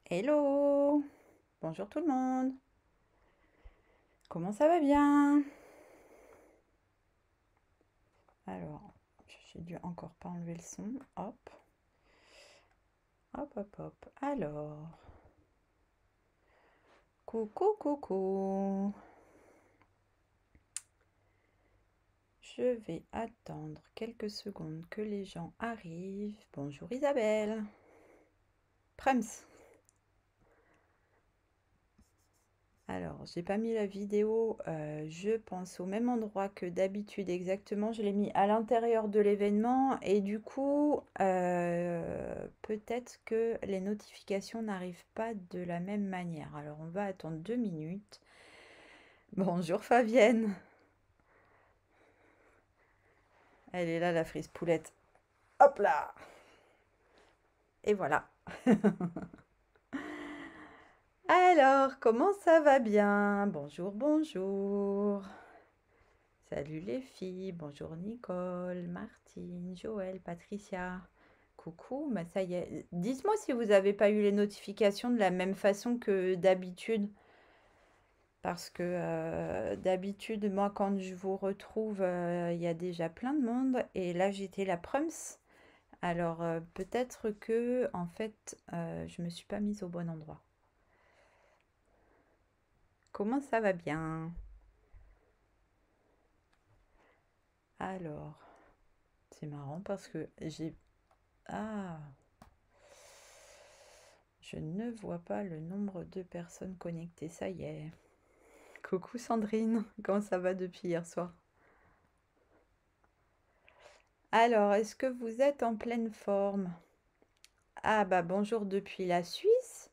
Hello! Bonjour tout le monde! Comment ça va bien? Alors, j'ai dû encore pas enlever le son. Hop, hop, hop, hop. Alors, coucou, coucou. Je vais attendre quelques secondes que les gens arrivent. Bonjour Isabelle. Prems. Alors, j'ai pas mis la vidéo, je pense au même endroit que d'habitude exactement. Je l'ai mis à l'intérieur de l'événement et du coup, peut-être que les notifications n'arrivent pas de la même manière. Alors, on va attendre 2 minutes. Bonjour Fabienne. Elle est là, la frise poulette. Hop là! Et voilà. Alors, comment ça va bien? Bonjour, bonjour. Salut les filles, bonjour Nicole, Martine, Joël, Patricia. Coucou, bah ça y est. Dites-moi si vous n'avez pas eu les notifications de la même façon que d'habitude. Parce que d'habitude, moi, quand je vous retrouve, il y a déjà plein de monde. Et là, j'étais la Prums. Alors, peut-être que, en fait, je me suis pas mise au bon endroit. Comment ça va bien? Alors, c'est marrant parce que j'ai... Ah, je ne vois pas le nombre de personnes connectées, ça y est. Coucou Sandrine, comment ça va depuis hier soir? Alors, est-ce que vous êtes en pleine forme? Ah bah bonjour depuis la Suisse.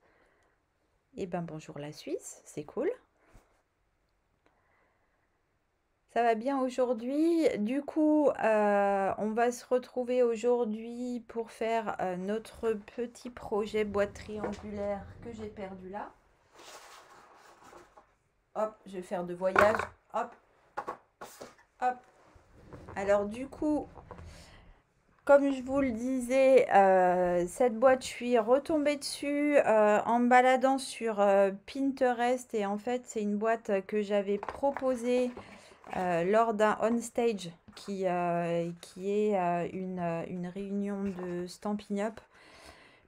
Eh ben bonjour la Suisse, c'est cool. Ça va bien aujourd'hui. Du coup, on va se retrouver aujourd'hui pour faire notre petit projet boîte triangulaire que j'ai perdu là. Hop, je vais faire de voyage. Hop, hop. Alors du coup, comme je vous le disais, cette boîte, je suis retombée dessus en me baladant sur Pinterest. Et en fait, c'est une boîte que j'avais proposée lors d'un on-stage qui est une réunion de Stampin' Up.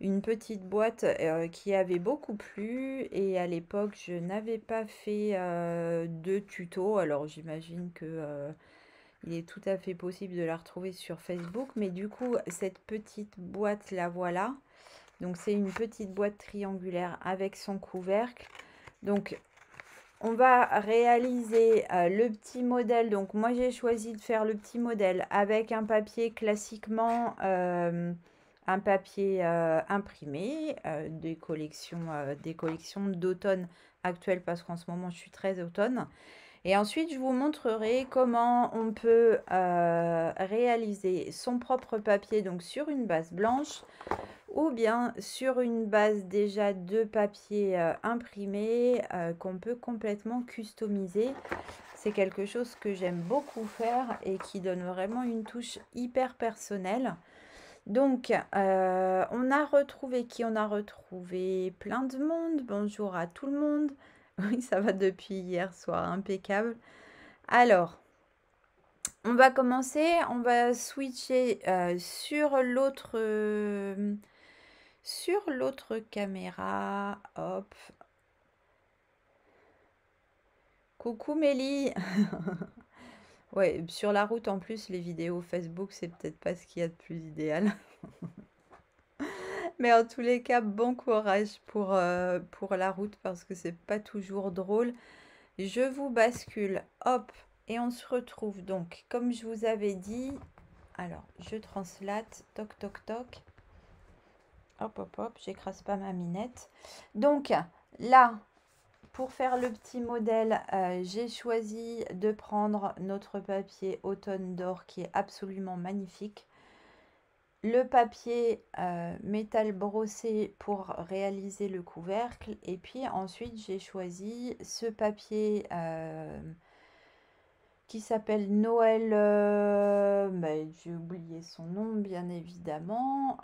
Une petite boîte qui avait beaucoup plu. Et à l'époque, je n'avais pas fait de tuto. Alors, j'imagine que... il est tout à fait possible de la retrouver sur Facebook. Mais du coup, cette petite boîte, la voilà. Donc, c'est une petite boîte triangulaire avec son couvercle. Donc, on va réaliser le petit modèle. Donc, moi, j'ai choisi de faire le petit modèle avec un papier classiquement, un papier imprimé des collections d'automne actuelles parce qu'en ce moment, je suis très automne. Et ensuite, je vous montrerai comment on peut réaliser son propre papier donc sur une base blanche ou bien sur une base déjà de papier imprimé qu'on peut complètement customiser. C'est quelque chose que j'aime beaucoup faire et qui donne vraiment une touche hyper personnelle. Donc, on a retrouvé qui? On a retrouvé plein de monde. Bonjour à tout le monde. Oui, ça va depuis hier soir, impeccable. Alors, on va commencer, on va switcher sur l'autre caméra. Hop. Coucou Mélie. Ouais, sur la route en plus, les vidéos Facebook, c'est peut-être pas ce qu'il y a de plus idéal. Mais en tous les cas, bon courage pour la route parce que c'est pas toujours drôle. Je vous bascule, hop, et on se retrouve donc, comme je vous avais dit. Alors, je translate, toc toc toc. Hop hop hop, j'écrase pas ma minette. Donc là, pour faire le petit modèle, j'ai choisi de prendre notre papier automne d'or qui est absolument magnifique. le papier métal brossé pour réaliser le couvercle. Et puis ensuite, j'ai choisi ce papier qui s'appelle Noël, j'ai oublié son nom bien évidemment,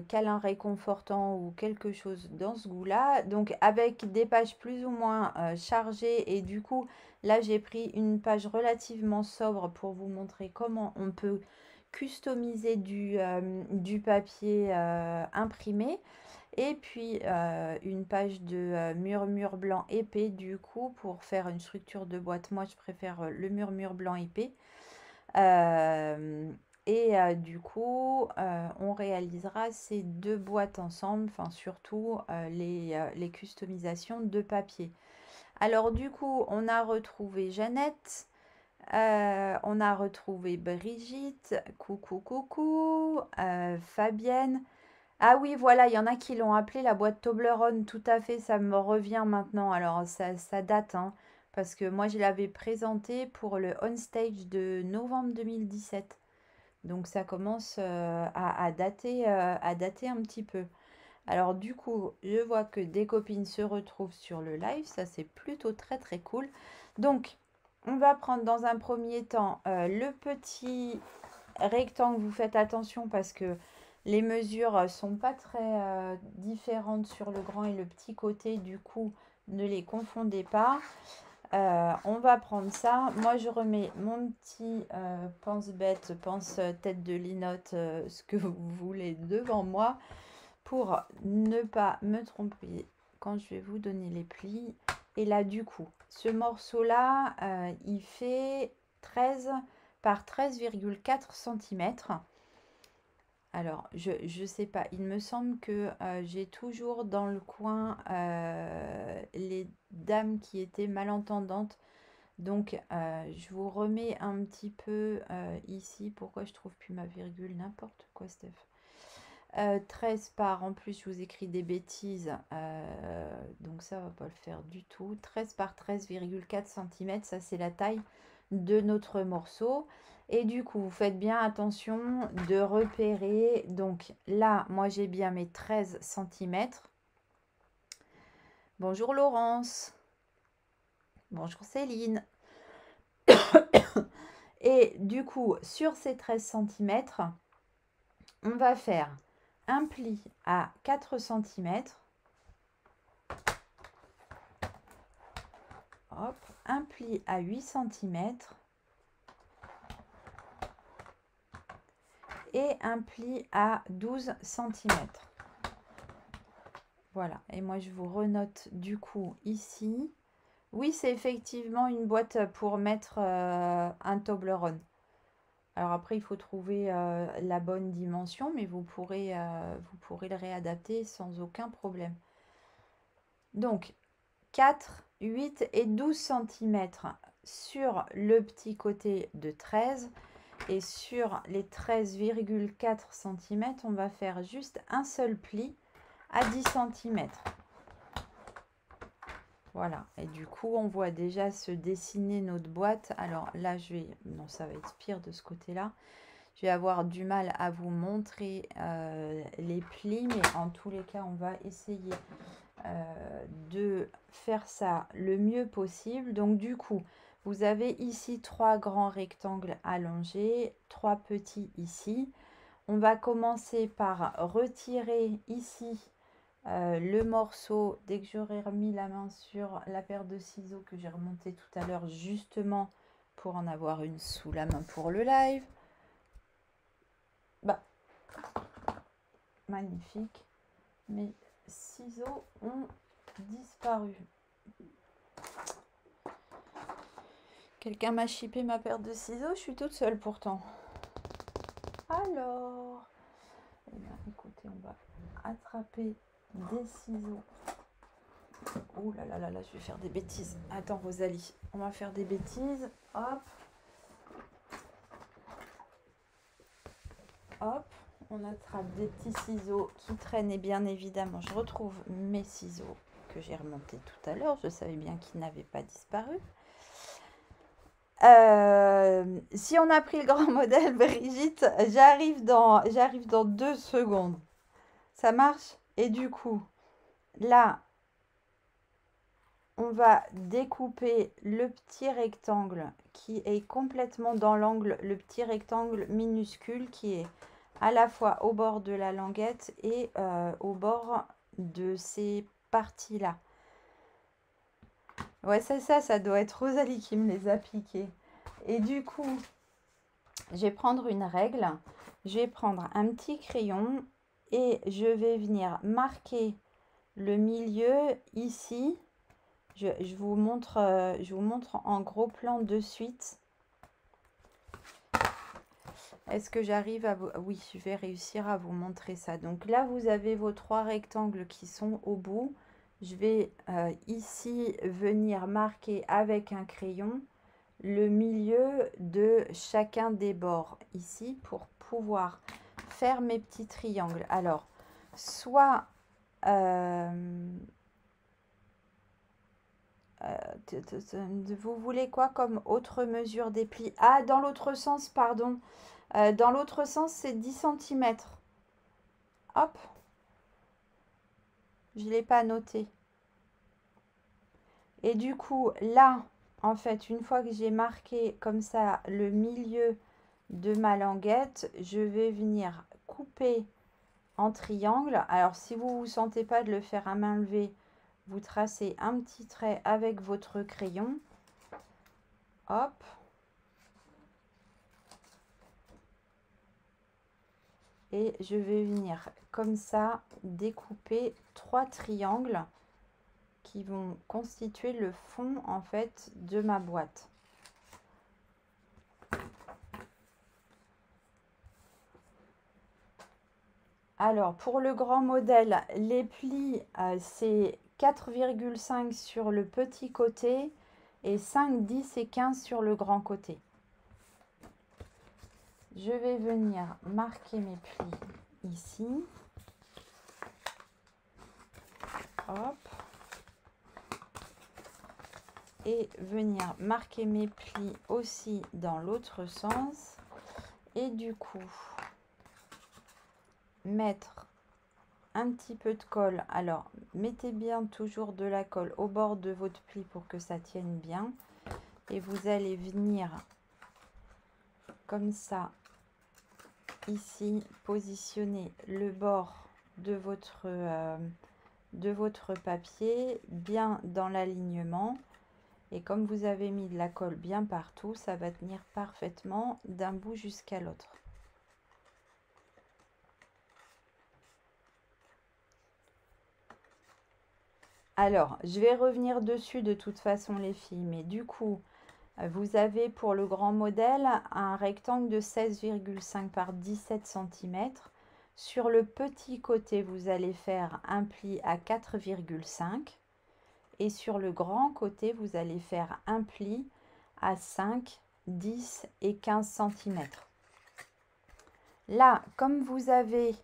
câlin réconfortant ou quelque chose dans ce goût-là. Donc avec des pages plus ou moins chargées, et du coup là j'ai pris une page relativement sobre pour vous montrer comment on peut customiser du papier imprimé. Et puis une page de murmure blanc épais du coup pour faire une structure de boîte. Moi je préfère le murmure blanc épais. Du coup on réalisera ces deux boîtes ensemble, enfin surtout les customisations de papier. Alors du coup on a retrouvé Jeannette, on a retrouvé Brigitte, coucou, Fabienne. Ah oui, voilà, il y en a qui l'ont appelé la boîte Toblerone, tout à fait, ça me revient maintenant. Alors, ça date, hein, parce que moi, je l'avais présenté pour le On Stage de novembre 2017. Donc, ça commence à dater un petit peu. Alors, du coup, je vois que des copines se retrouvent sur le live. Ça, c'est plutôt très, très cool. Donc, on va prendre dans un premier temps le petit rectangle. Vous faites attention parce que les mesures sont pas très différentes sur le grand et le petit côté, du coup ne les confondez pas. On va prendre ça. Moi je remets mon petit pense-bête, pense-tête de linotte, ce que vous voulez devant moi pour ne pas me tromper quand je vais vous donner les plis. Et là du coup, ce morceau là, il fait 13 par 13,4 cm. Alors, je sais pas, il me semble que j'ai toujours dans le coin les dames qui étaient malentendantes. Donc, je vous remets un petit peu ici. Pourquoi je trouve plus ma virgule? N'importe quoi, Steph. 13 par, en plus, je vous écris des bêtises. Donc, ça va pas le faire du tout. 13 par 13,4 cm, ça c'est la taille de notre morceau. Et du coup, vous faites bien attention de repérer. Donc là, moi, j'ai bien mes 13 cm. Bonjour Laurence. Bonjour Céline. Et du coup, sur ces 13 cm, on va faire un pli à 4 cm. Hop, un pli à 8 cm. Et un pli à 12 cm. Voilà, et moi je vous renote du coup ici. Oui, c'est effectivement une boîte pour mettre un Toblerone. Alors après, il faut trouver la bonne dimension, mais vous pourrez le réadapter sans aucun problème. Donc, 4, 8 et 12 cm sur le petit côté de 13. Et sur les 13,4 cm, on va faire juste un seul pli à 10 cm. Voilà, et du coup, on voit déjà se dessiner notre boîte. Alors là, non, ça va être pire de ce côté-là. Je vais avoir du mal à vous montrer les plis, mais en tous les cas, on va essayer de faire ça le mieux possible. Donc du coup, vous avez ici 3 grands rectangles allongés, 3 petits ici. On va commencer par retirer ici le morceau dès que j'aurai remis la main sur la paire de ciseaux que j'ai remonté tout à l'heure, justement pour en avoir une sous la main pour le live. Bah, magnifique. Mes ciseaux ont disparu. Quelqu'un m'a chippé ma paire de ciseaux, je suis toute seule pourtant. Alors, eh bien, écoutez, on va attraper des ciseaux. Oh là là là là, je vais faire des bêtises. Attends Rosalie, on va faire des bêtises. Hop. Hop. On attrape des petits ciseaux qui traînent et bien évidemment, je retrouve mes ciseaux que j'ai remontés tout à l'heure. Je savais bien qu'ils n'avaient pas disparu. Si on a pris le grand modèle, Brigitte, j'arrive dans 2 secondes. Ça marche? Et du coup, là, on va découper le petit rectangle qui est complètement dans l'angle, le petit rectangle minuscule qui est à la fois au bord de la languette et au bord de ces parties-là. Ouais, c'est ça, ça doit être Rosalie qui me les a piqués. Et du coup, je vais prendre une règle, je vais prendre un petit crayon et je vais venir marquer le milieu ici. Je vous montre en gros plan de suite. Est-ce que j'arrive à vous... Oui, je vais réussir à vous montrer ça. Donc là, vous avez vos 3 rectangles qui sont au bout. Je vais ici venir marquer avec un crayon le milieu de chacun des bords ici pour pouvoir faire mes petits triangles. Alors, soit... vous voulez quoi comme autre mesure des plis? Ah, dans l'autre sens, pardon. Dans l'autre sens, c'est 10 cm. Hop. Je ne l'ai pas noté. Et du coup, là, en fait, une fois que j'ai marqué comme ça le milieu de ma languette, je vais venir couper en triangle. Alors, si vous ne vous sentez pas de le faire à main levée, vous tracez un petit trait avec votre crayon. Hop. Et je vais venir comme ça découper 3 triangles qui vont constituer le fond en fait de ma boîte. Alors pour le grand modèle, les plis c'est 4,5 sur le petit côté et 5, 10 et 15 sur le grand côté. Je vais venir marquer mes plis ici. Hop. Et venir marquer mes plis aussi dans l'autre sens. Et du coup, mettre un petit peu de colle. Alors, mettez bien toujours de la colle au bord de votre pli pour que ça tienne bien. Et vous allez venir comme ça, ici, positionner le bord de votre papier bien dans l'alignement. Et comme vous avez mis de la colle bien partout, ça va tenir parfaitement d'un bout jusqu'à l'autre. Alors, je vais revenir dessus de toute façon les filles, mais du coup, vous avez pour le grand modèle un rectangle de 16,5 par 17 cm. Sur le petit côté, vous allez faire un pli à 4,5 et sur le grand côté, vous allez faire un pli à 5, 10 et 15 cm. Là, comme vous avez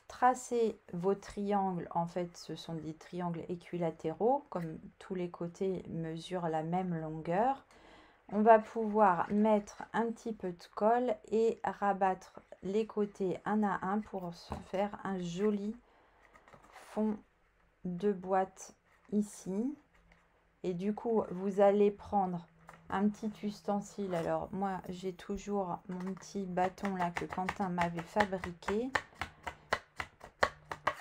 tracé vos triangles, en fait, ce sont des triangles équilatéraux, comme tous les côtés mesurent la même longueur, on va pouvoir mettre un petit peu de colle et rabattre les côtés un à un pour se faire un joli fond de boîte ici. Et du coup, vous allez prendre un petit ustensile. Alors, moi, j'ai toujours mon petit bâton là que Quentin m'avait fabriqué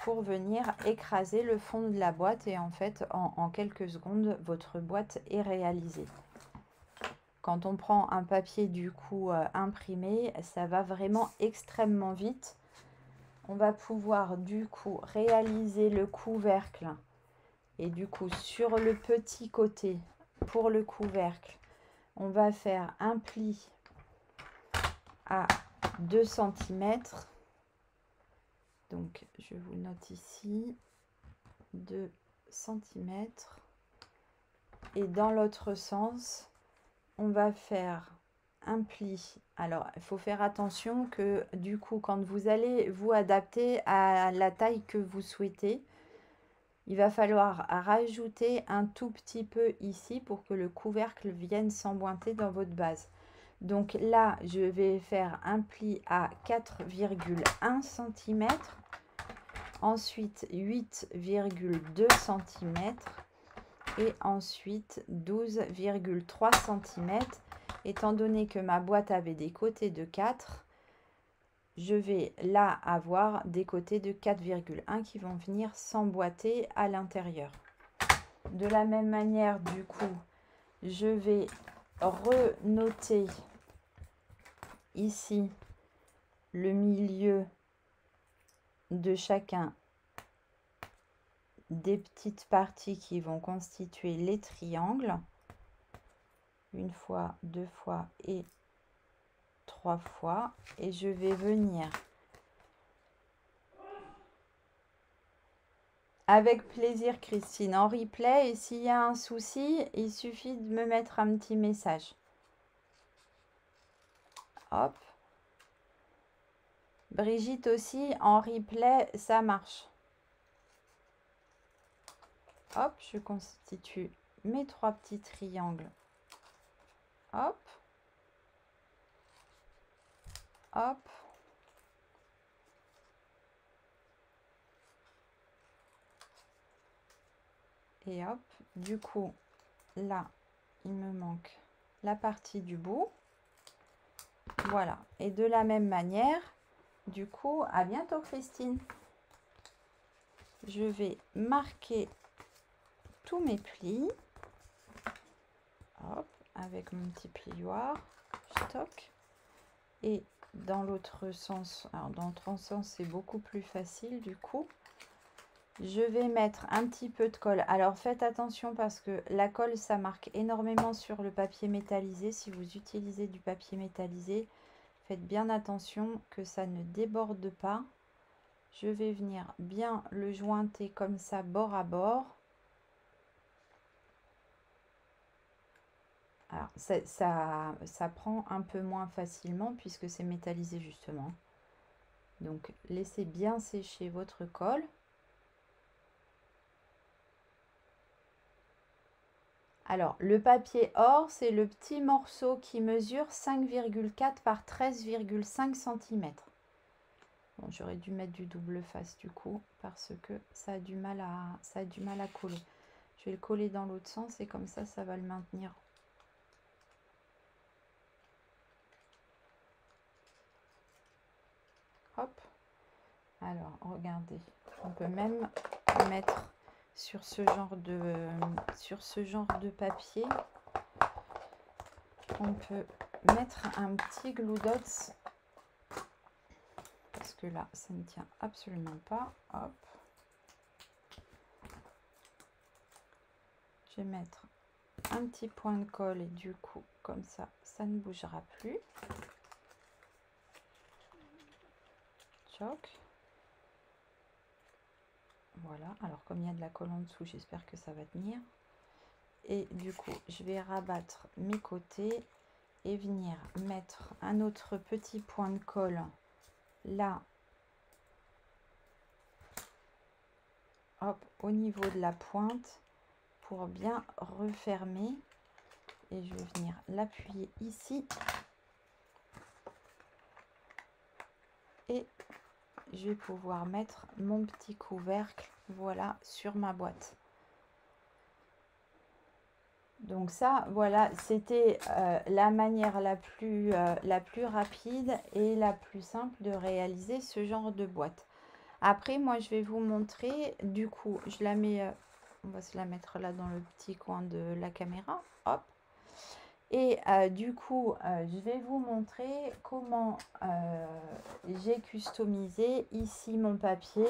pour venir écraser le fond de la boîte. Et en fait, en quelques secondes, votre boîte est réalisée. Quand on prend un papier du coup imprimé, ça va vraiment extrêmement vite. On va pouvoir du coup réaliser le couvercle. Et du coup sur le petit côté, pour le couvercle, on va faire un pli à 2 cm. Donc je vous note ici 2 cm. Et dans l'autre sens, on va faire un pli. Alors, il faut faire attention que du coup, quand vous allez vous adapter à la taille que vous souhaitez, il va falloir rajouter un tout petit peu ici pour que le couvercle vienne s'emboîter dans votre base. Donc là, je vais faire un pli à 4,1 cm, ensuite 8,2 cm et ensuite 12,3 cm. Étant donné que ma boîte avait des côtés de 4, je vais là avoir des côtés de 4,1 qui vont venir s'emboîter à l'intérieur. De la même manière, du coup, je vais renoter ici le milieu de chacun des petites parties qui vont constituer les triangles. Une fois, deux fois et trois fois. Et je vais venir avec plaisir, Christine, en replay. Et s'il y a un souci, il suffit de me mettre un petit message. Hop. Brigitte aussi, en replay, ça marche. Hop, je constitue mes trois petits triangles. Hop. Hop. Et hop, du coup, là, il me manque la partie du bout. Voilà. Et de la même manière, du coup, à bientôt Christine. Je vais marquer tous mes plis. Hop, avec mon petit plioir. Je toque. Et dans l'autre sens, alors dans l'autre sens, c'est beaucoup plus facile du coup. Je vais mettre un petit peu de colle. Alors faites attention parce que la colle, ça marque énormément sur le papier métallisé. Si vous utilisez du papier métallisé, faites bien attention que ça ne déborde pas. Je vais venir bien le jointer comme ça, bord à bord. Alors ça prend un peu moins facilement puisque c'est métallisé justement. Donc laissez bien sécher votre colle. Alors, le papier or, c'est le petit morceau qui mesure 5,4 par 13,5 cm. Bon, j'aurais dû mettre du double face du coup, parce que ça a du mal à coller. Je vais le coller dans l'autre sens et comme ça va le maintenir. Hop. Alors, regardez. On peut même mettre sur ce genre de papier, on peut mettre un petit glue dots parce que là ça ne tient absolument pas. Hop, je vais mettre un petit point de colle et du coup comme ça ne bougera plus. Choc. Voilà, alors comme il y a de la colle en dessous, j'espère que ça va tenir. Et du coup, je vais rabattre mes côtés et venir mettre un autre petit point de colle là, hop, au niveau de la pointe pour bien refermer. Et je vais venir l'appuyer ici. Et je vais pouvoir mettre mon petit couvercle, voilà, sur ma boîte. Donc ça, voilà, c'était la manière la plus rapide et la plus simple de réaliser ce genre de boîte. Après, moi, je vais vous montrer, du coup, je la mets, on va se la mettre là dans le petit coin de la caméra, hop. Et du coup, je vais vous montrer comment j'ai customisé ici mon papier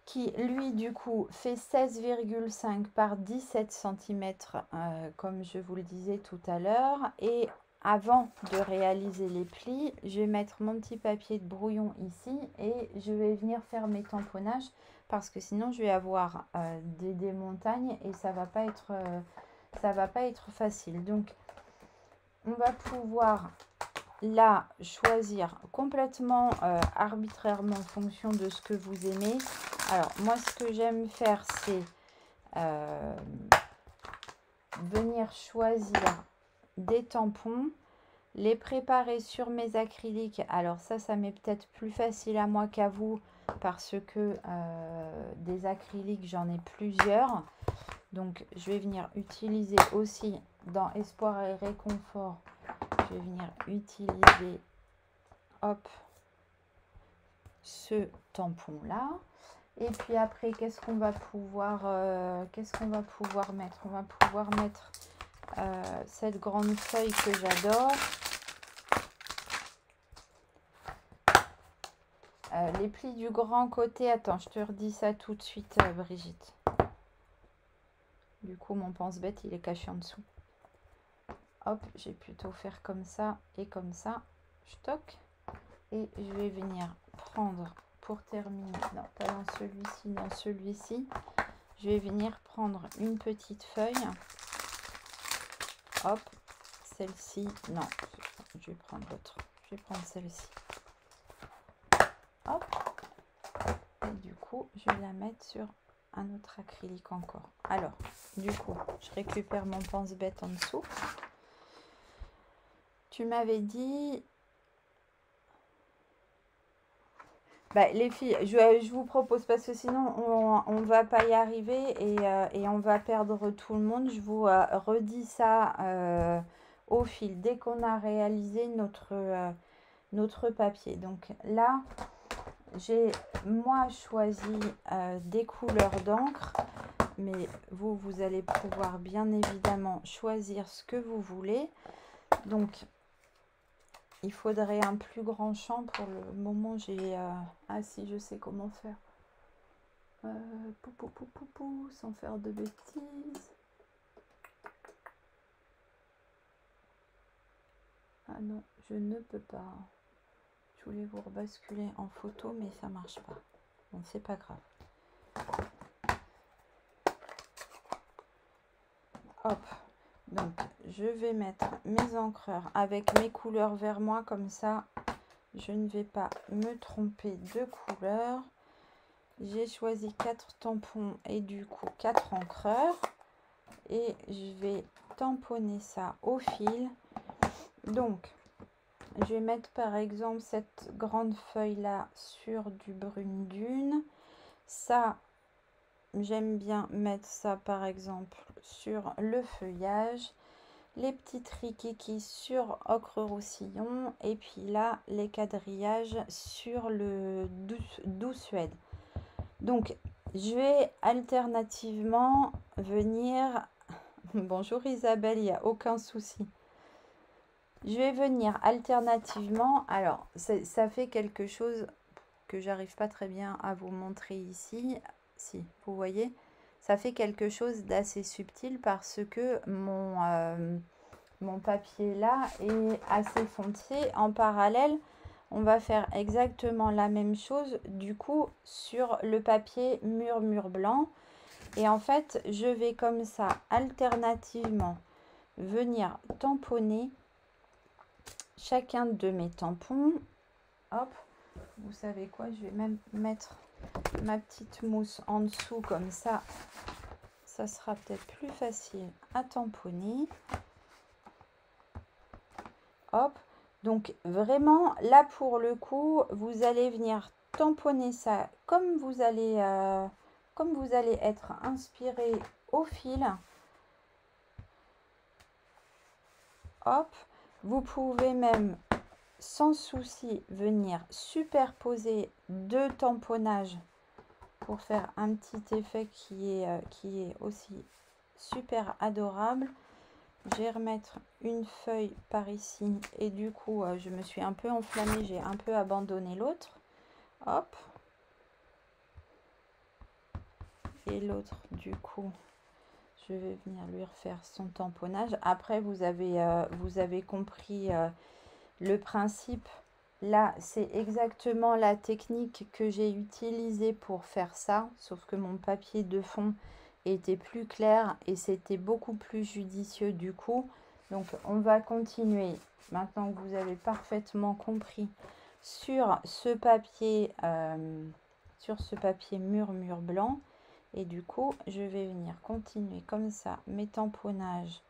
qui, lui, du coup, fait 16,5 par 17 cm, comme je vous le disais tout à l'heure. Et avant de réaliser les plis, je vais mettre mon petit papier de brouillon ici et je vais venir faire mes tamponnages parce que sinon, je vais avoir des montagnes et ça va pas être facile. Donc, on va pouvoir là choisir complètement arbitrairement en fonction de ce que vous aimez. Alors, moi, ce que j'aime faire, c'est venir choisir des tampons, les préparer sur mes acryliques. Alors ça m'est peut-être plus facile à moi qu'à vous parce que des acryliques, j'en ai plusieurs. Donc, je vais venir utiliser aussi dans Espoir et Réconfort. Je vais venir utiliser, hop, ce tampon-là. Et puis après, qu'est-ce qu'on va pouvoir mettre? On va pouvoir mettre cette grande feuille que j'adore. Les plis du grand côté. Attends, je te redis ça tout de suite, Brigitte. Du coup, mon pense-bête, il est caché en dessous. Hop, j'ai plutôt faire comme ça et comme ça. Je toque. Et je vais venir prendre, pour terminer, non, pas dans celui-ci, dans celui-ci. Je vais venir prendre une petite feuille. Hop, celle-ci, non, je vais prendre l'autre. Je vais prendre celle-ci. Hop. Et du coup, je vais la mettre sur un autre acrylique encore. Alors, du coup, je récupère mon pense-bête en dessous. Tu m'avais dit... Bah, les filles, je vous propose, parce que sinon, on ne va pas y arriver et on va perdre tout le monde. Je vous redis ça au fil, dès qu'on a réalisé notre papier. Donc là, j'ai moi choisi des couleurs d'encre, mais vous allez pouvoir bien évidemment choisir ce que vous voulez. Donc, il faudrait un plus grand champ. Pour le moment, j'ai... Ah si, je sais comment faire. Sans faire de bêtises. Ah non, je ne peux pas. Je voulais vous rebasculer en photo, mais ça marche pas. Bon, c'est pas grave. Hop. Donc, je vais mettre mes encreurs avec mes couleurs vers moi, comme ça, je ne vais pas me tromper de couleur. J'ai choisi 4 tampons et du coup 4 encreurs. Et je vais tamponner ça au fil. Donc, je vais mettre par exemple cette grande feuille là sur du brune dune. Ça, j'aime bien mettre ça par exemple sur le feuillage. Les petites rikiki sur ocre roussillon. Et puis là, les quadrillages sur le doux suède. Donc, je vais alternativement venir... Bonjour Isabelle, il n'y a aucun souci. Je vais venir alternativement. Alors, ça fait quelque chose que j'arrive pas très bien à vous montrer ici. Si, vous voyez, ça fait quelque chose d'assez subtil parce que mon papier là est assez foncé. En parallèle, on va faire exactement la même chose du coup sur le papier mur blanc. Et en fait, je vais comme ça alternativement venir tamponner chacun de mes tampons. Hop, vous savez quoi, je vais même mettre ma petite mousse en dessous comme ça. Ça sera peut-être plus facile à tamponner. Hop, donc vraiment là pour le coup, vous allez venir tamponner ça comme vous allez être inspiré au fil. Hop, vous pouvez même sans souci venir superposer 2 tamponnages pour faire un petit effet qui est aussi super adorable. Je vais remettre une feuille par ici et du coup je me suis un peu enflammée, j'ai un peu abandonné l'autre. Hop, et l'autre du coup je vais venir lui refaire son tamponnage. Après vous avez compris le principe. Là c'est exactement la technique que j'ai utilisée pour faire ça, sauf que mon papier de fond était plus clair et c'était beaucoup plus judicieux du coup. Donc on va continuer maintenant que vous avez parfaitement compris sur ce papier sur ce papier mur blanc. Et du coup, je vais venir continuer comme ça mes tamponnages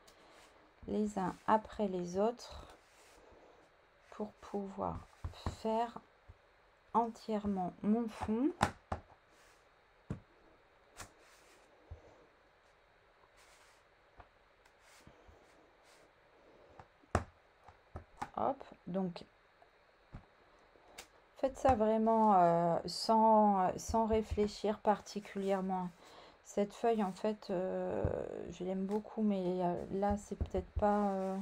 les uns après les autres pour pouvoir faire entièrement mon fond. Hop, donc faites ça vraiment sans réfléchir particulièrement. Cette feuille, en fait, je l'aime beaucoup, mais là, c'est peut-être pas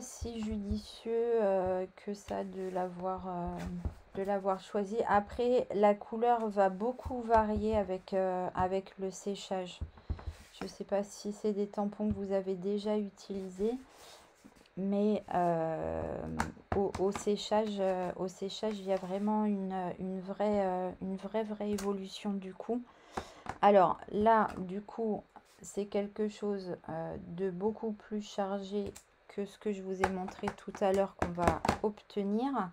si judicieux que ça de l'avoir choisi. Après, la couleur va beaucoup varier avec le séchage. Je ne sais pas si c'est des tampons que vous avez déjà utilisés, mais au séchage, il y a vraiment une vraie évolution du coup. Alors là, du coup, c'est quelque chose de beaucoup plus chargé que ce que je vous ai montré tout à l'heure qu'on va obtenir.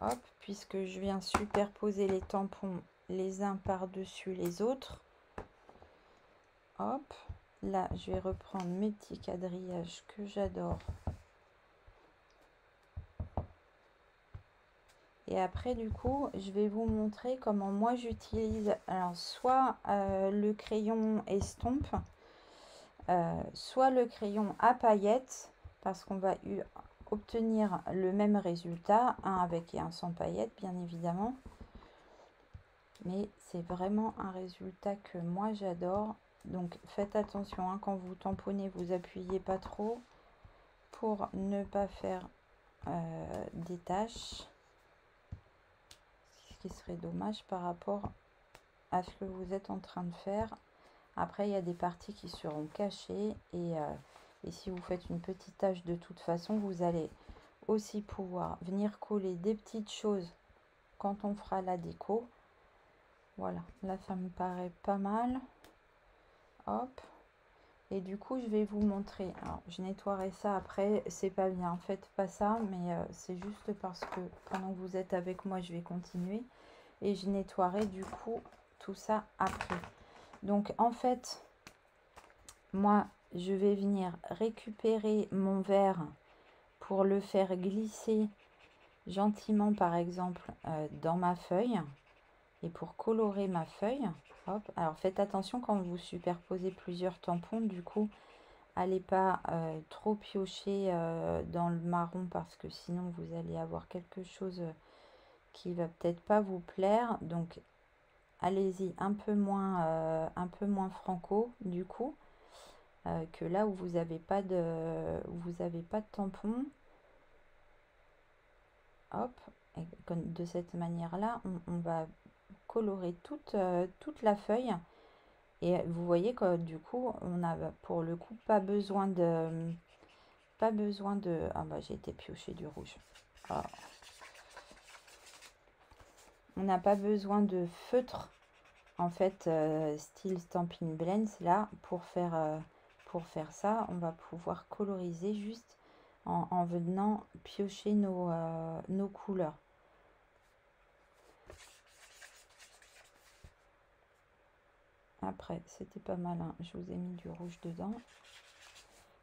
Hop, puisque je viens superposer les tampons les uns par-dessus les autres. Hop, là, je vais reprendre mes petits quadrillages que j'adore. Et après, du coup, je vais vous montrer comment moi j'utilise alors soit le crayon estompe, soit le crayon à paillettes, parce qu'on va obtenir le même résultat, un avec et un sans paillettes, bien évidemment. Mais c'est vraiment un résultat que moi j'adore. Donc faites attention, hein, quand vous tamponnez, vous appuyez pas trop pour ne pas faire des taches. Ce qui serait dommage par rapport à ce que vous êtes en train de faire. Après, il y a des parties qui seront cachées et si vous faites une petite tache, de toute façon, vous allez aussi pouvoir venir coller des petites choses quand on fera la déco. Voilà, là, ça me paraît pas mal. Hop. Et du coup, je vais vous montrer. Alors, je nettoierai ça après. C'est pas bien, faites pas ça, mais c'est juste parce que pendant que vous êtes avec moi, je vais continuer. Et je nettoierai du coup tout ça après. Donc, en fait, moi, je vais venir récupérer mon verre pour le faire glisser gentiment, par exemple, dans ma feuille. Et pour colorer ma feuille, hop, alors faites attention quand vous superposez plusieurs tampons, du coup, allez pas trop piocher dans le marron parce que sinon vous allez avoir quelque chose qui va peut-être pas vous plaire. Donc, allez-y un peu moins franco, du coup. Que là où vous n'avez pas de tampon. Hop, et de cette manière là on va colorer toute la feuille et vous voyez que du coup on a pour le coup pas besoin de ah bah j'ai été piocher du rouge. Alors, on n'a pas besoin de feutre en fait style Stampin' Blends là pour faire ça. On va pouvoir coloriser juste en venant piocher nos couleurs. Après, c'était pas mal, hein. Je vous ai mis du rouge dedans.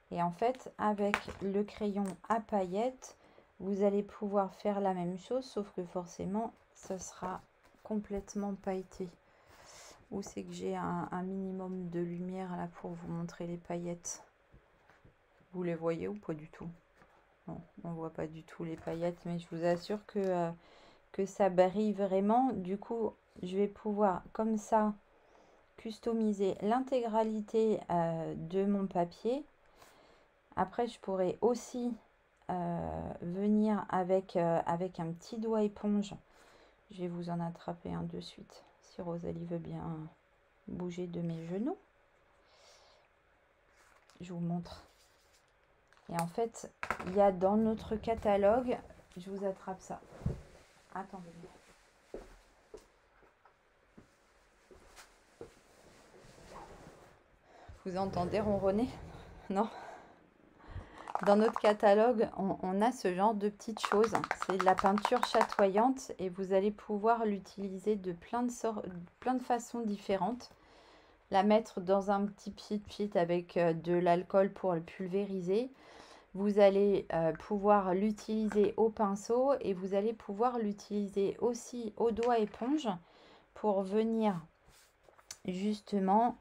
Et en fait, avec le crayon à paillettes, vous allez pouvoir faire la même chose, sauf que forcément, ça sera complètement pailleté. Où c'est que j'ai un minimum de lumière là pour vous montrer les paillettes. Vous les voyez ou pas du tout? Non, on voit pas du tout les paillettes, mais je vous assure que ça brille vraiment. Du coup, je vais pouvoir comme ça customiser l'intégralité de mon papier. Après, je pourrais aussi venir avec un petit doigt éponge. Je vais vous en attraper un de suite, si Rosalie veut bien bouger de mes genoux. Je vous montre. Et en fait, il y a dans notre catalogue, je vous attrape ça. Attendez. Vous entendez ronronner? Non? Dans notre catalogue, on a ce genre de petites choses. C'est de la peinture chatoyante et vous allez pouvoir l'utiliser de plein de façons différentes. La mettre dans un petit pchit avec de l'alcool pour le pulvériser. Vous allez pouvoir l'utiliser au pinceau et vous allez pouvoir l'utiliser aussi au doigt éponge pour venir justement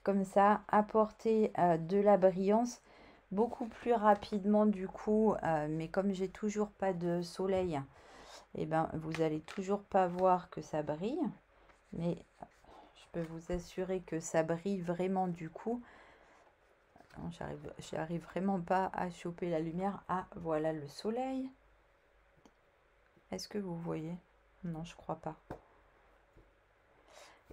comme ça apporter de la brillance beaucoup plus rapidement du coup, mais comme j'ai toujours pas de soleil, et ben vous allez toujours pas voir que ça brille, mais je peux vous assurer que ça brille vraiment du coup. J'arrive vraiment pas à choper la lumière. Ah, voilà le soleil. Est-ce que vous voyez? Non, je crois pas.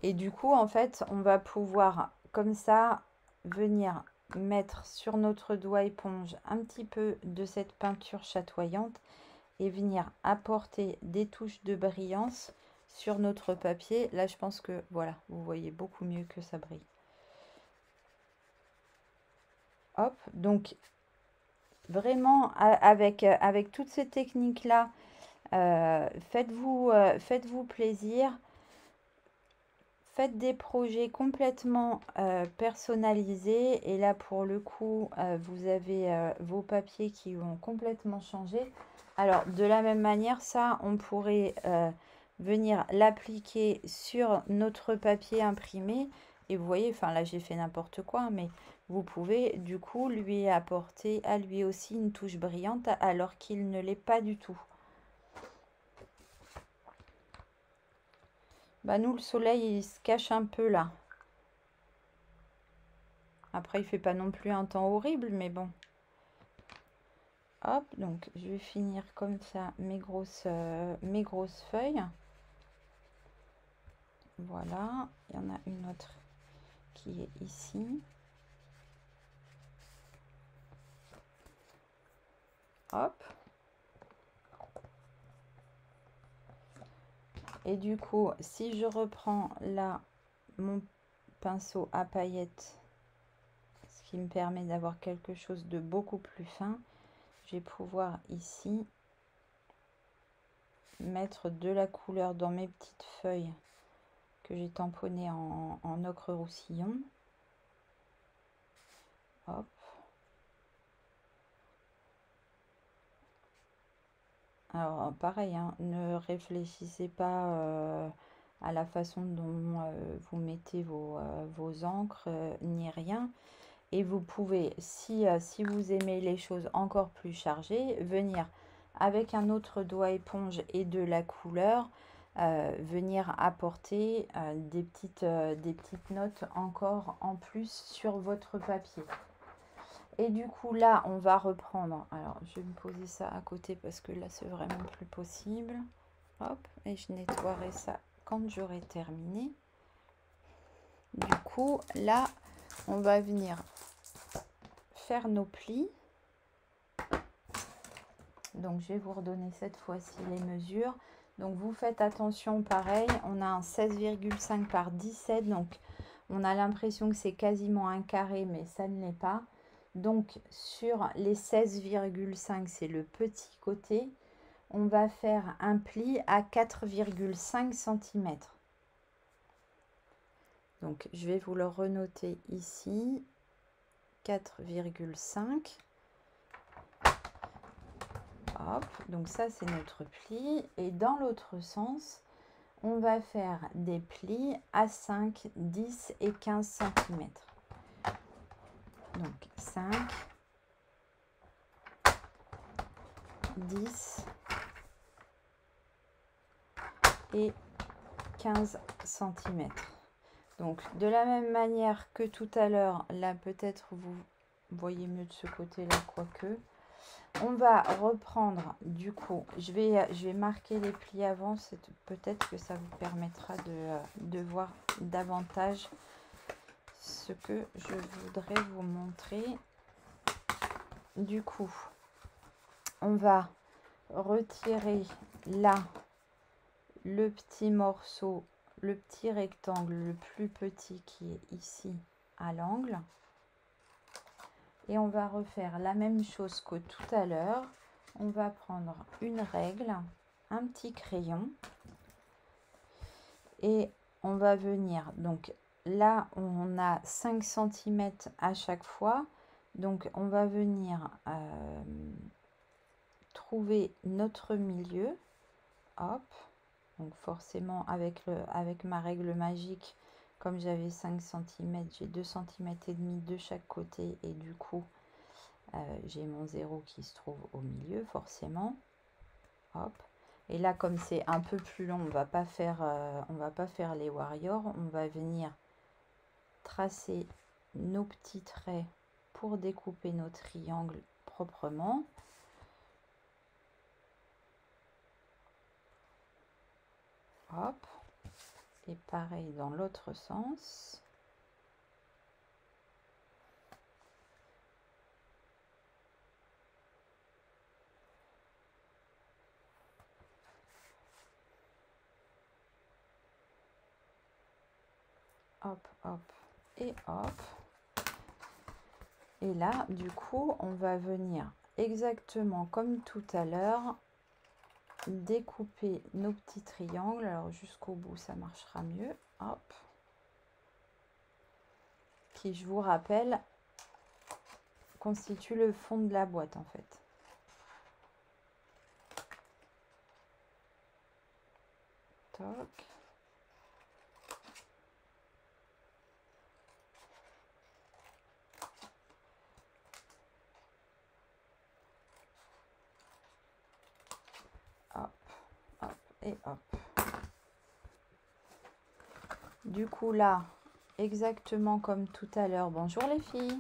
Et du coup, en fait, on va pouvoir comme ça venir mettre sur notre doigt éponge un petit peu de cette peinture chatoyante et venir apporter des touches de brillance sur notre papier. Là, je pense que voilà, vous voyez beaucoup mieux que ça brille. Hop, donc vraiment avec toutes ces techniques-là, faites-vous plaisir. Faites des projets complètement personnalisés et là pour le coup vous avez vos papiers qui vont complètement changer. Alors de la même manière, ça on pourrait venir l'appliquer sur notre papier imprimé et vous voyez, enfin là j'ai fait n'importe quoi, mais vous pouvez du coup lui apporter à lui aussi une touche brillante alors qu'il ne l'est pas du tout. Bah nous, le soleil, il se cache un peu là. Après, il fait pas non plus un temps horrible, mais bon. Hop, donc je vais finir comme ça mes grosses feuilles. Voilà, il y en a une autre qui est ici. Hop. Et du coup, si je reprends là mon pinceau à paillettes, ce qui me permet d'avoir quelque chose de beaucoup plus fin, je vais pouvoir ici mettre de la couleur dans mes petites feuilles que j'ai tamponnées en ocre roussillon. Hop. Alors pareil, hein, ne réfléchissez pas à la façon dont vous mettez vos encres ni rien. Et vous pouvez, si vous aimez les choses encore plus chargées, venir avec un autre doigt éponge et de la couleur, venir apporter des petites notes encore en plus sur votre papier. Et du coup, là, on va reprendre. Alors, je vais me poser ça à côté parce que là, c'est vraiment plus possible. Hop, et je nettoierai ça quand j'aurai terminé. Du coup, là, on va venir faire nos plis. Donc, je vais vous redonner cette fois-ci les mesures. Donc, vous faites attention, pareil, on a un 16,5 par 17. Donc, on a l'impression que c'est quasiment un carré, mais ça ne l'est pas. Donc, sur les 16,5, c'est le petit côté. On va faire un pli à 4,5 cm. Donc, je vais vous le renoter ici. 4,5. Hop, donc ça, c'est notre pli. Et dans l'autre sens, on va faire des plis à 5, 10 et 15 cm. Donc 5, 10 et 15 cm. Donc de la même manière que tout à l'heure, là peut-être vous voyez mieux de ce côté-là, quoique. On va reprendre du coup, je vais marquer les plis avant, peut-être que ça vous permettra de voir davantage ce que je voudrais vous montrer. Du coup, on va retirer là le petit morceau, le petit rectangle le plus petit qui est ici à l'angle. Et on va refaire la même chose que tout à l'heure. On va prendre une règle, un petit crayon et on va venir. Donc là, on a 5 cm à chaque fois. Donc on va venir trouver notre milieu. Hop. Donc forcément avec ma règle magique, comme j'avais 5 cm, j'ai 2 cm et demi de chaque côté et du coup j'ai mon 0 qui se trouve au milieu forcément. Hop. Et là comme c'est un peu plus long, on va pas faire les warriors, on va venir tracer nos petits traits pour découper nos triangles proprement. Hop. Et pareil dans l'autre sens. Hop, hop et hop. Et là, du coup, on va venir exactement comme tout à l'heure découper nos petits triangles. Alors jusqu'au bout, ça marchera mieux. Hop. Qui, je vous rappelle, constitue le fond de la boîte en fait. Toc. Hop, hop et hop. Du coup là, exactement comme tout à l'heure, bonjour les filles,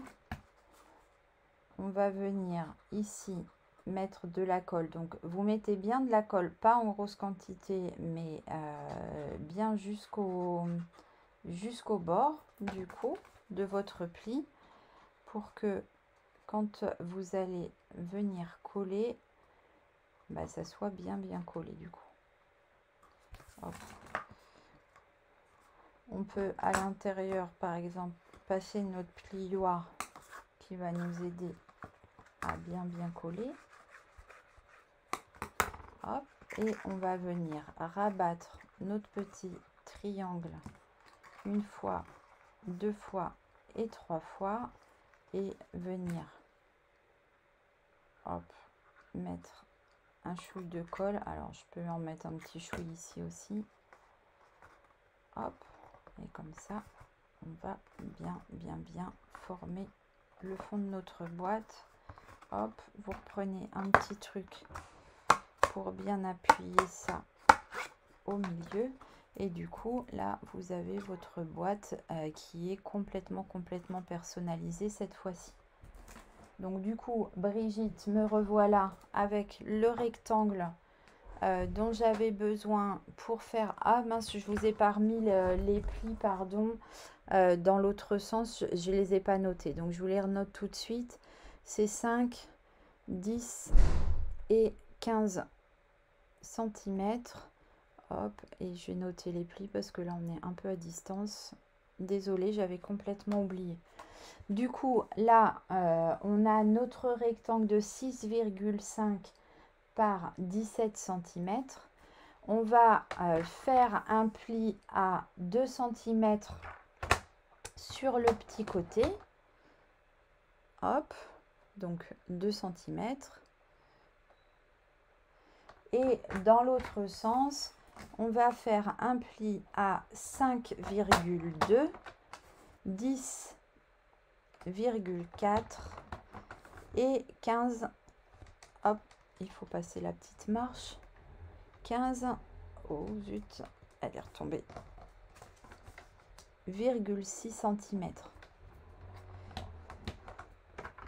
on va venir ici mettre de la colle. Donc vous mettez bien de la colle, pas en grosse quantité, mais bien jusqu'au bord du coup de votre pli, pour que quand vous allez venir coller, bah, ça soit bien collé du coup. Hop. On peut à l'intérieur par exemple passer notre plioir qui va nous aider à bien coller. Hop, et on va venir rabattre notre petit triangle une fois, 2 fois et 3 fois et venir hop, mettre un chouille de colle. Alors je peux en mettre un petit chouille ici aussi. Hop, et comme ça on va bien former le fond de notre boîte. Hop, vous reprenez un petit truc pour bien appuyer ça au milieu et du coup là vous avez votre boîte qui est complètement personnalisée cette fois-ci. Donc du coup Brigitte, me revoilà avec le rectangle dont j'avais besoin pour faire... Ah mince, je vous ai pas remis les plis, pardon, dans l'autre sens, je les ai pas notés, donc je vous les renote tout de suite. C'est 5, 10 et 15 cm. Hop, et je vais noter les plis parce que là on est un peu à distance. Désolée, j'avais complètement oublié. Du coup, là, on a notre rectangle de 6,5 par 17 cm. On va faire un pli à 2 cm sur le petit côté. Hop, donc 2 cm. Et dans l'autre sens, on va faire un pli à 5,2, 10,4 et 15. Hop, il faut passer la petite marche. 15, oh zut, elle est retombée. 6 cm.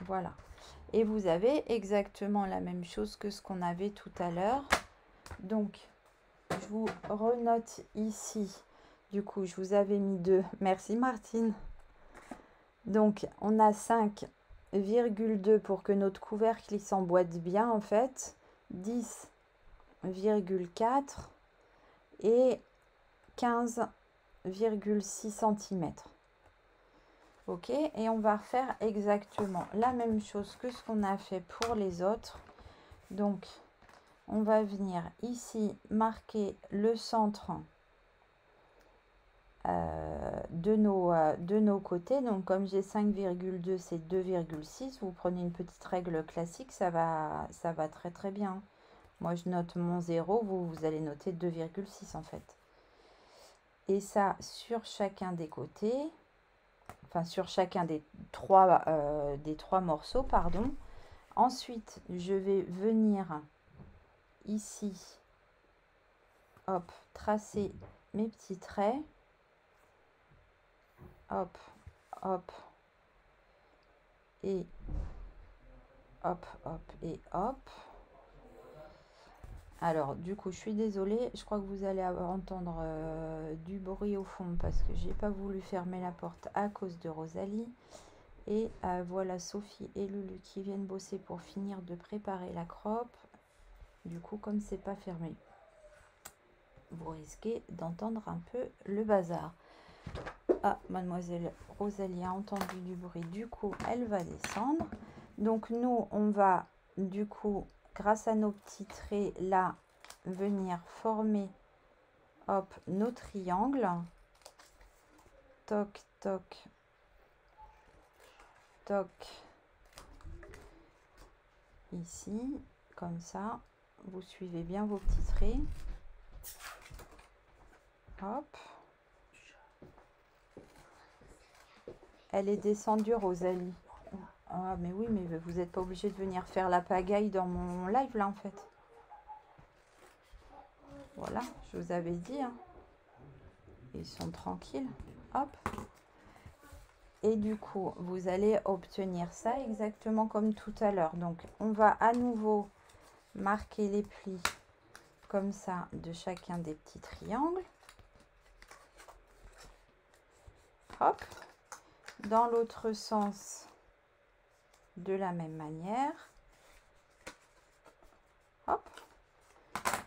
Voilà. Et vous avez exactement la même chose que ce qu'on avait tout à l'heure. Donc, je vous renote ici. Du coup, je vous avais mis 2. Merci Martine. Donc, on a 5,2 pour que notre couvercle il s'emboîte bien en fait. 10,4 et 15,6 cm. Ok, et on va refaire exactement la même chose que ce qu'on a fait pour les autres. Donc, on va venir ici marquer le centre de nos côtés. Donc, comme j'ai 5,2, c'est 2,6. Vous prenez une petite règle classique, ça va très très bien. Moi, je note mon 0, vous allez noter 2,6 en fait. Et ça, sur chacun des côtés, enfin sur chacun des trois morceaux, pardon. Ensuite, je vais venir ici, hop, tracer mes petits traits. Hop, hop, et hop, hop, et hop. Alors, du coup, je suis désolée, je crois que vous allez entendre du bruit au fond parce que j'ai pas voulu fermer la porte à cause de Rosalie. Et voilà Sophie et Lulu qui viennent bosser pour finir de préparer la croppe. Du coup, comme c'est pas fermé, vous risquez d'entendre un peu le bazar. Ah, mademoiselle Rosalie a entendu du bruit, du coup, elle va descendre. Donc, nous, on va, du coup, grâce à nos petits traits, là, venir former, hop, nos triangles. Toc, toc, toc. Ici, comme ça. Vous suivez bien vos petits traits. Hop. Elle est descendue, Rosalie. Ah, mais oui, mais vous n'êtes pas obligé de venir faire la pagaille dans mon live, là, en fait. Voilà, je vous avais dit. Hein. Ils sont tranquilles. Hop. Et du coup, vous allez obtenir ça exactement comme tout à l'heure. Donc, on va à nouveau marquer les plis comme ça de chacun des petits triangles. Hop. Dans l'autre sens, de la même manière. Hop.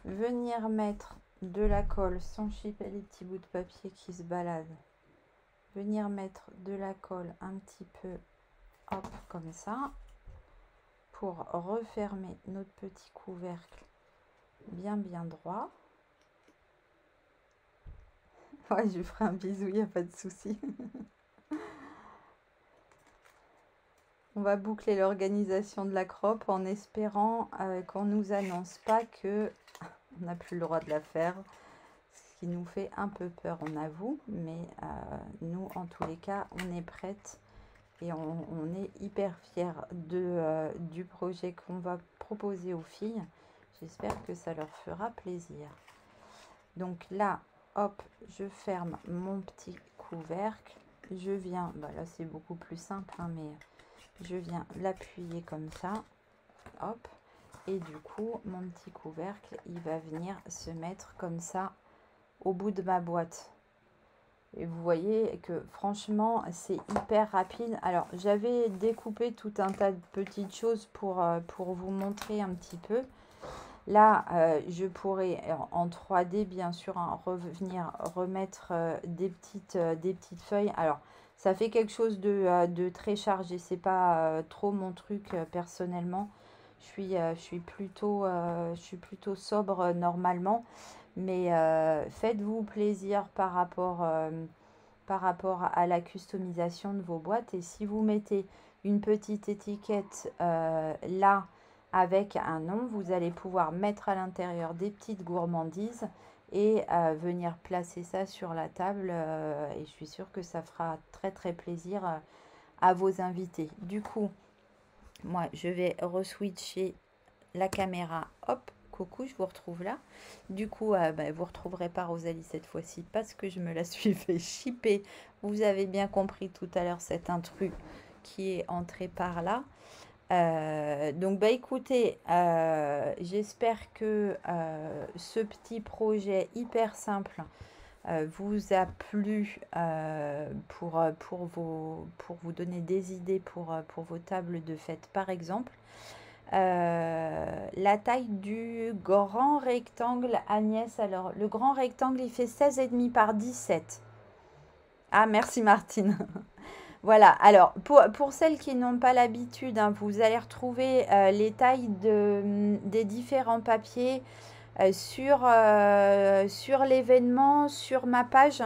Venir mettre de la colle sans chipper les petits bouts de papier qui se baladent. Venir mettre de la colle un petit peu, hop, comme ça, pour refermer notre petit couvercle bien droit. Ouais, je lui ferai un bisou, il n'y a pas de souci. On va boucler l'organisation de la croppe en espérant qu'on ne nous annonce pas que on n'a plus le droit de la faire. Ce qui nous fait un peu peur, on avoue. Mais nous, en tous les cas, on est prête. Et on est hyper fiers du projet qu'on va proposer aux filles. J'espère que ça leur fera plaisir. Donc là, hop, je ferme mon petit couvercle. Je viens, bah là c'est beaucoup plus simple, hein, mais je viens l'appuyer comme ça. Hop. Et du coup, mon petit couvercle, il va venir se mettre comme ça au bout de ma boîte. Et vous voyez que franchement, c'est hyper rapide. Alors, j'avais découpé tout un tas de petites choses pour vous montrer un petit peu. Là, je pourrais en 3D, bien sûr, hein, revenir remettre des petites feuilles. Alors, ça fait quelque chose de très chargé. C'est pas trop mon truc personnellement. Je suis plutôt sobre normalement. Mais faites-vous plaisir par rapport à la customisation de vos boîtes. Et si vous mettez une petite étiquette là avec un nom, vous allez pouvoir mettre à l'intérieur des petites gourmandises et venir placer ça sur la table. Et je suis sûre que ça fera très très plaisir à vos invités. Du coup, moi je vais reswitcher la caméra. Hop, coucou, je vous retrouve là. Du coup, vous retrouverez pas Rosalie cette fois-ci parce que je me la suis fait shipper. Vous avez bien compris tout à l'heure cet intrus qui est entré par là. Donc, écoutez, j'espère que ce petit projet hyper simple vous a plu pour vous donner des idées pour vos tables de fête, par exemple. La taille du grand rectangle, Agnès. Alors, le grand rectangle, il fait 16,5 par 17. Ah, merci Martine. Voilà, alors pour celles qui n'ont pas l'habitude, hein, vous allez retrouver les tailles des différents papiers sur l'événement, sur ma page.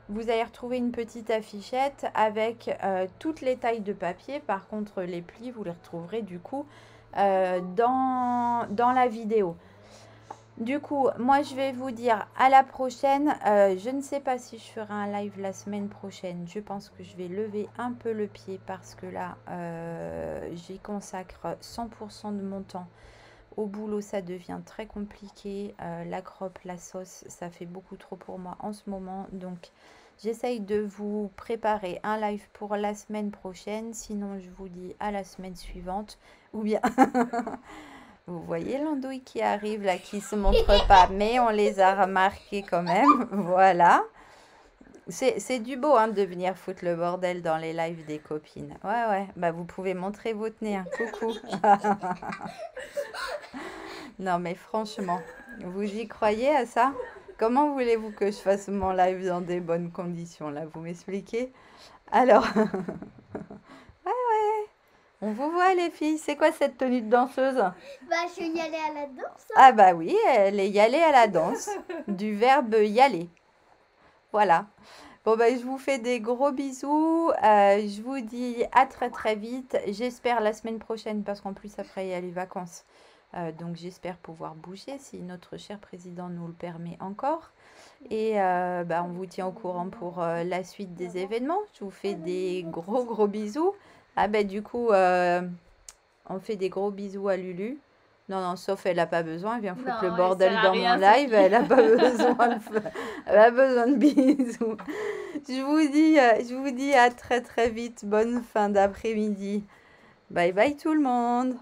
Vous allez retrouver une petite affichette avec toutes les tailles de papier. Par contre, les plis, vous les retrouverez du coup dans la vidéo. Du coup, moi, je vais vous dire à la prochaine. Je ne sais pas si je ferai un live la semaine prochaine. Je pense que je vais lever un peu le pied parce que là, j'y consacre 100% de mon temps. Au boulot, ça devient très compliqué. La crop, la sauce, ça fait beaucoup trop pour moi en ce moment. Donc, j'essaye de vous préparer un live pour la semaine prochaine. Sinon, je vous dis à la semaine suivante. Ou bien... Vous voyez l'andouille qui arrive là, qui se montre pas, mais on les a remarqués quand même. Voilà. C'est du beau hein, de venir foutre le bordel dans les lives des copines. Ouais, ouais. Bah, vous pouvez montrer votre nez. Hein. Coucou. Non, mais franchement, vous y croyez à ça? Comment voulez-vous que je fasse mon live dans des bonnes conditions là? Vous m'expliquez? Alors... On vous voit les filles, c'est quoi cette tenue de danseuse? Bah, je suis y aller à la danse. Ah bah oui, elle est y aller à la danse, du verbe y aller. Voilà. Bon bah je vous fais des gros bisous, je vous dis à très très vite. J'espère la semaine prochaine parce qu'en plus après il y a les vacances. Donc j'espère pouvoir bouger si notre cher président nous le permet encore. Et bah, on vous tient au courant pour la suite des événements. Je vous fais des gros bisous. Ah ben du coup, on fait des gros bisous à Lulu. Non, non, sauf elle n'a pas besoin. Elle vient foutre le bordel dans mon live. Elle n'a pas besoin de bisous. Je vous dis à très très vite. Bonne fin d'après-midi. Bye bye tout le monde.